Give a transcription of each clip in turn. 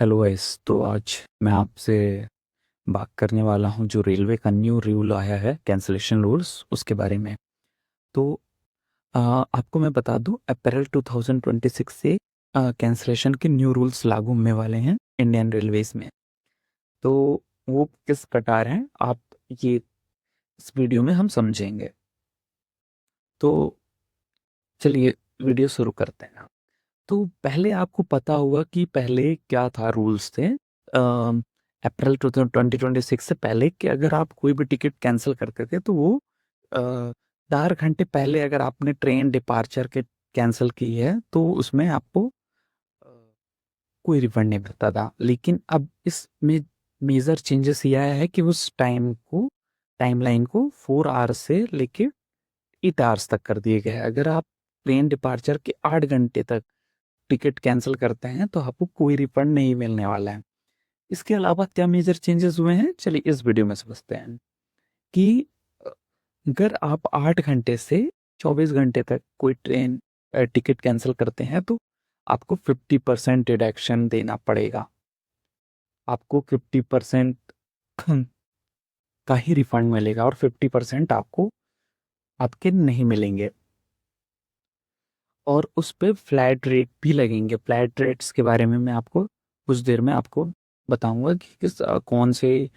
Hello guys. तो आज मैं आपसे बात करने वाला हूँ जो रेलवे का न्यू रूल आया है कैंसलेशन रूल्स उसके बारे में। तो आपको मैं बता दूँ अप्रैल 2026 से कैंसलेशन के न्यू रूल्स लागू होने वाले हैं इंडियन रेलवेज में। तो वो किस प्रकार हैं आप ये इस वीडियो में हम समझेंगे। तो चलिए वीडियो शुरू करते हैं। तो पहले आपको पता होगा कि पहले क्या था रूल्स थे अप्रैल 2026 से पहले कि अगर आप कोई भी टिकट कैंसिल करते थे तो वो 4 घंटे पहले अगर आपने ट्रेन डिपार्चर के कैंसिल की है तो उसमें आपको अ, कोई रिफंड नहीं मिलता था। लेकिन अब इसमें मेजर चेंजेस ये आया है कि उस टाइमलाइन को 4 आवर्स से लेके 8 आवर्स तक कर दिए गए हैं। अगर आप ट्रेन डिपार्चर के 8 घंटे तक टिकट कैंसिल करते हैं तो आपको कोई रिफंड नहीं मिलने वाला है। इसके अलावा क्या मेजर चेंजेस हुए हैं, चलिए इस वीडियो में समझते हैं कि अ, अगर आप 8 घंटे से 24 घंटे तक कोई ट्रेन टिकट कैंसिल करते हैं तो आपको 50% डिडक्शन देना पड़ेगा। आपको 50% का ही रिफंड मिलेगा और 50% आपको आपके नहीं मिलेंगे। और उस पे फ्लैट रेट भी लगेंगे। फ्लैट रेट्स के बारे में मैं आपको कुछ देर में आपको बताऊंगा कि कौन से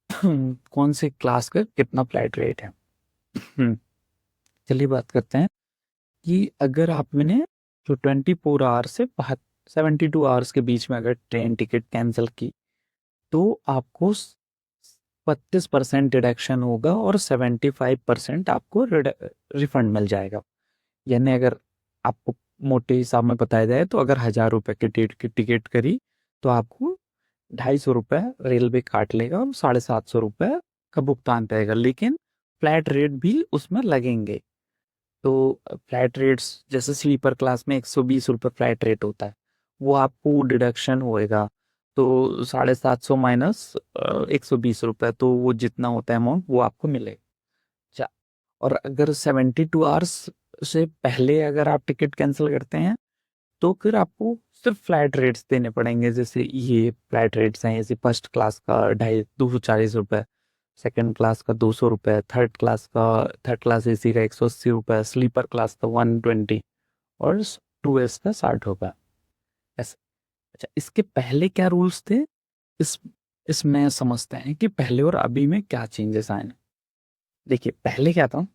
कौन से क्लास का कितना फ्लैट रेट है। हम्म, चलिए बात करते हैं कि अगर आपने जो 24 आवर्स से 72 आवर्स के बीच में अगर ट्रेन टिकट कैंसिल की तो आपको 32% डिडक्शन होगा और 75% आपको रिफंड मिल जाएगा। यानी अगर आपको मोटे हिसाब में बताया जाए तो अगर 1,000 रुपए की टिकट करी तो आपको 250 रुपये रेलवे काट लेगा और 750 रुपये का भुगतान रहेगा। लेकिन फ्लैट रेट भी उसमें लगेंगे। तो फ्लैट रेट्स जैसे स्लीपर क्लास में 120 रुपये फ्लैट रेट होता है, वो आपको डिडक्शन होएगा। तो 750 माइनस 120 रुपये, तो वो जितना होता है अमाउंट वो आपको मिलेगा। अच्छा, और अगर 72 आवर्स से पहले अगर आप टिकट कैंसिल करते हैं तो फिर आपको सिर्फ फ्लैट रेट्स देने पड़ेंगे। जैसे ये फ्लैट रेट्स हैं, जैसे फर्स्ट क्लास का 240 रुपये, सेकंड क्लास का 200 रुपये, थर्ड क्लास एसी का 180 रुपये, स्लीपर क्लास का 120 और 2 एस का 60 रुपये। ऐसे। अच्छा, इसके पहले क्या रूल्स थे, इस इसमें समझते हैं कि पहले और अभी में क्या चेंजेस आए हैं। देखिए पहले क्या था,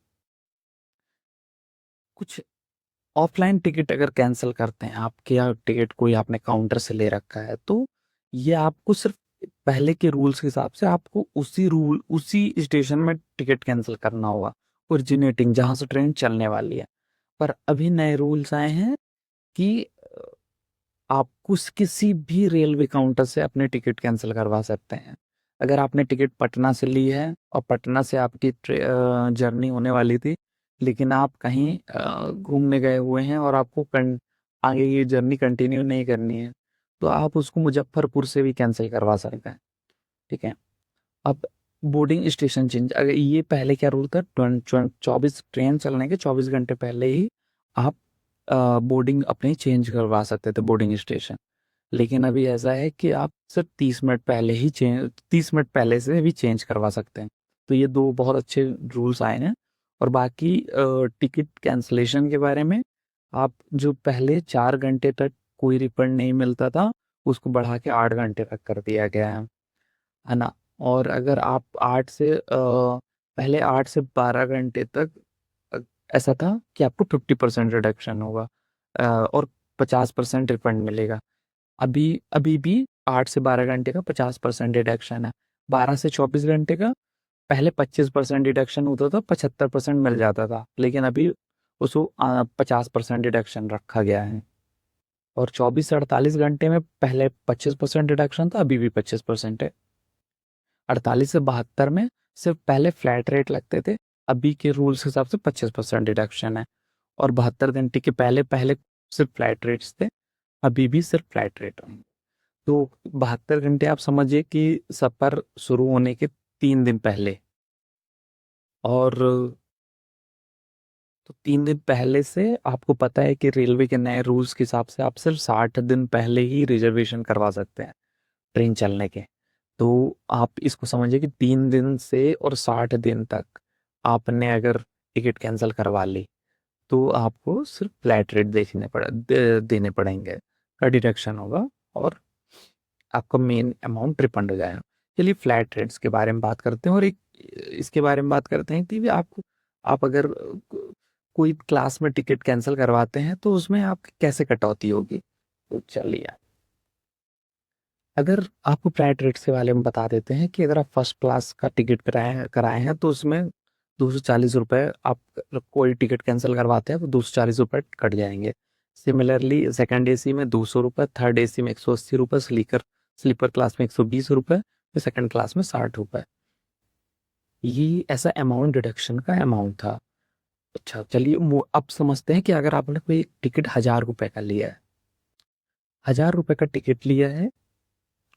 कुछ ऑफलाइन टिकट अगर कैंसिल करते हैं आपके, या टिकट कोई आपने काउंटर से ले रखा है, तो ये आपको सिर्फ पहले के रूल्स के हिसाब से आपको उसी स्टेशन में टिकट कैंसिल करना होगा, ओरिजिनेटिंग जहां से ट्रेन चलने वाली है। पर अभी नए रूल्स आए हैं कि आप किसी भी रेलवे काउंटर से अपने टिकट कैंसिल करवा सकते हैं। अगर आपने टिकट पटना से ली है और पटना से आपकी जर्नी होने वाली थी, लेकिन आप कहीं घूमने गए हुए हैं और आपको आगे ये जर्नी कंटिन्यू नहीं करनी है, तो आप उसको मुजफ्फरपुर से भी कैंसिल करवा सकते हैं। ठीक है। अब बोर्डिंग स्टेशन चेंज, अगर ये पहले क्या रूल था, 24 ट्रेन चलने के 24 घंटे पहले ही आप बोर्डिंग अपनी चेंज करवा सकते थे बोर्डिंग स्टेशन। लेकिन अभी ऐसा है कि आप सिर्फ 30 मिनट पहले से भी चेंज करवा सकते हैं। तो ये दो बहुत अच्छे रूल्स आए हैं। और बाकी टिकट कैंसलेशन के बारे में, आप जो पहले 4 घंटे तक कोई रिफंड नहीं मिलता था उसको बढ़ा के 8 घंटे तक कर दिया गया है ना। और अगर आप पहले 8 से 12 घंटे तक अ, ऐसा था कि आपको 50% रिडक्शन होगा और 50% रिफंड मिलेगा। अभी अभी भी 8 से 12 घंटे का 50% डिडक्शन है। 12 से 24 घंटे का पहले 25% डिडक्शन होता था, 75% मिल जाता था, लेकिन अभी उसको 50% डिडक्शन रखा गया है। और 24 से 48 घंटे में पहले 25% डिडक्शन था, अभी भी 25% है। 48 से 72 में सिर्फ पहले फ्लैट रेट लगते थे, अभी के रूल्स के हिसाब से 25% डिडक्शन है। और 72 घंटे के पहले पहले सिर्फ फ्लैट रेट्स थे, अभी भी सिर्फ फ्लैट रेट है। तो 72 घंटे आप समझिए कि सफर शुरू होने के 3 दिन पहले। और तो 3 दिन पहले से आपको पता है कि रेलवे के नए रूल्स के हिसाब से आप सिर्फ 60 दिन पहले ही रिजर्वेशन करवा सकते हैं ट्रेन चलने के। तो आप इसको समझिए कि 3 दिन से और 60 दिन तक आपने अगर टिकट कैंसिल करवा ली तो आपको सिर्फ फ्लैट रेट देने पड़ेंगे का डिडक्शन होगा और आपका मेन अमाउंट रिफंड हो जाएगा। चलिए फ्लैट रेट्स के बारे में बात करते हैं और एक इसके बारे में बात करते हैं कि भी आप अगर कोई क्लास में टिकट कैंसिल करवाते हैं तो उसमें आपकी कैसे कटौती होगी। तो चलिए अगर आपको फ्लैट रेट्स के बारे में बता देते हैं कि अगर आप फर्स्ट क्लास का टिकट कराए कराए हैं तो उसमें 240 रुपये, आप कोई टिकट कैंसिल करवाते हैं तो 240 रुपये कट जाएंगे। सिमिलरली सेकंड एसी में 200 रुपये, थर्ड एसी में 180 रुपये, स्लीपर क्लास में 120 रुपये, फिर सेकंड क्लास में 60 रुपये। ये ऐसा अमाउंट डिडक्शन का अमाउंट था। अच्छा चलिए अब समझते हैं कि अगर आपने कोई टिकट 1000 रुपये का लिया है, 1000 रुपये का टिकट लिया है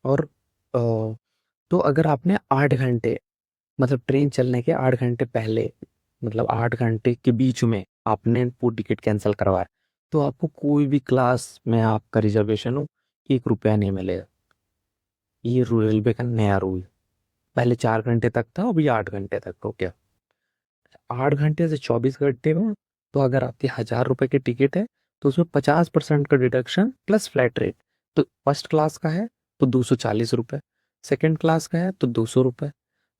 और तो अगर आपने 8 घंटे मतलब ट्रेन चलने के 8 घंटे पहले, मतलब 8 घंटे के बीच में आपने वो टिकट कैंसिल करवाया तो आपको कोई भी क्लास में आपका रिजर्वेशन हो 1 रुपया नहीं मिलेगा। ये रेलवे का नया रूल, पहले 4 घंटे तक था अभी 8 घंटे तक हो गया। 8 घंटे से 24 घंटे में तो अगर आपकी 1000 रुपये की टिकट है तो उसमें 50% का डिडक्शन प्लस फ्लैट रेट। तो फर्स्ट क्लास का है तो 240 रुपये, सेकेंड क्लास का है तो 200 रुपये,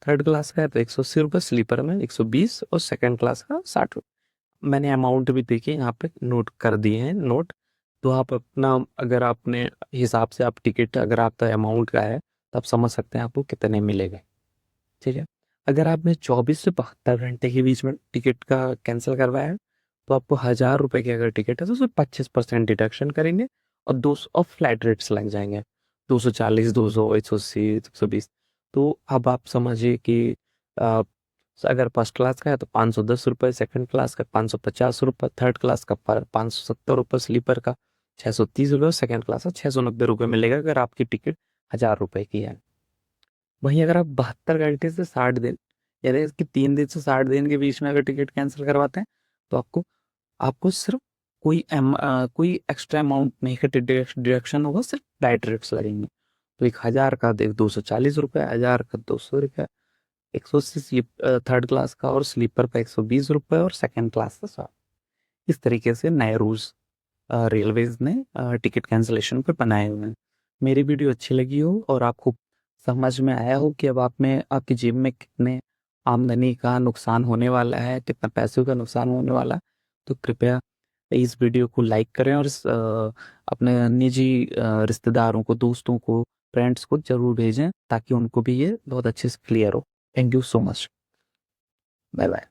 थर्ड क्लास का है तो 180 रुपये, स्लीपर में 120 और सेकेंड क्लास का 60 रुपये। मैंने अमाउंट भी देखिए यहाँ पे नोट कर दिए हैं नोट। तो आप अपना अगर आपने हिसाब से आप टिकट अगर आपका अमाउंट का है तो आप समझ सकते हैं आपको कितने मिलेंगे। ठीक है, अगर आपने 24 से 72 घंटे के बीच में टिकट का कैंसिल करवाया है तो आपको 1000 रुपये की अगर टिकट है तो उसमें 25% डिडक्शन करेंगे और 200 और फ्लैट रेट्स लग जाएंगे, 240, 200, 180, 120। तो अब आप समझिए कि आ, अगर फर्स्ट क्लास का है तो 510 रुपये, सेकंड क्लास का 550 रुपये, थर्ड क्लास का 570 रुपये, स्लीपर का 630 रुपये, सेकंड क्लास का 690 रुपये मिलेगा अगर आपकी टिकट 1000 रुपये की है। वहीं अगर आप 72 घंटे से 60 दिन, यानी कि 3 दिन से 60 दिन के बीच में अगर टिकट कैंसिल करवाते हैं तो आपको आपको सिर्फ कोई एक्स्ट्रा अमाउंट नहीं का डिडक्शन होगा, सिर्फ फ्लाइट रेट्स लगेंगे। तो 1,000 का 240 रुपये, 1,000 का 200 रुपये, 180 थर्ड क्लास का और स्लीपर का 120 रुपये और सेकेंड क्लास का 100। इस तरीके से नए रूल्स रेलवेज ने टिकट कैंसिलेशन पर बनाए हुए हैं। मेरी वीडियो अच्छी लगी हो और आपको समझ में आया हो कि अब आप में आपकी जेब में कितने आमदनी का नुकसान होने वाला है, कितना पैसों का नुकसान होने वाला है, तो कृपया इस वीडियो को लाइक करें और अपने निजी रिश्तेदारों को, दोस्तों को, फ्रेंड्स को जरूर भेजें ताकि उनको भी ये बहुत अच्छे से क्लियर हो। Thank you so much. Bye bye.